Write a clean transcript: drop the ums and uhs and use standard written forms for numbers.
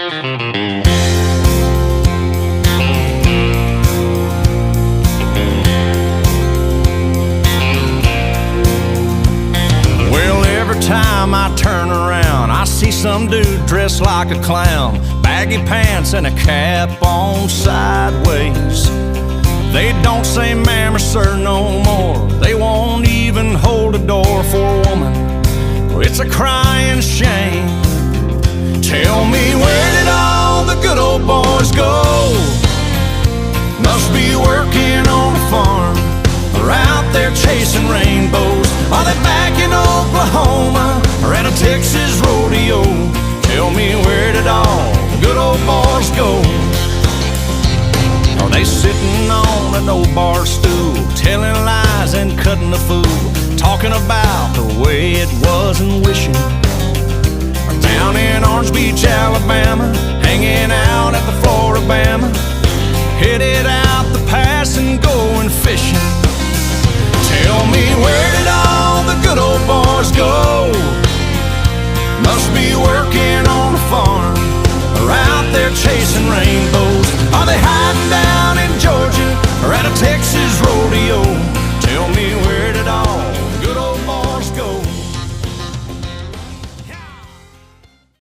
Well, every time I turn around, I see some dude dressed like a clown, baggy pants and a cap on sideways. They don't say ma'am or sir no more. They won't even hold a door for a woman. Well, it's a crying shame. Tell me, where did all the good old boys go? Must be working on the farm, or out there chasing rainbows. Are they back in Oklahoma or at a Texas rodeo? Tell me, where did all the good old boys go? Are they sitting on an old bar stool, telling lies and cutting the fool, talking about the way it was and wishing? Or down in Orange Beach, Alabama, hanging out at the Floribama, headed out the pass and going fishing? Tell me, where did all the good old boys go? Must be working on the farm, or out there chasing rainbows.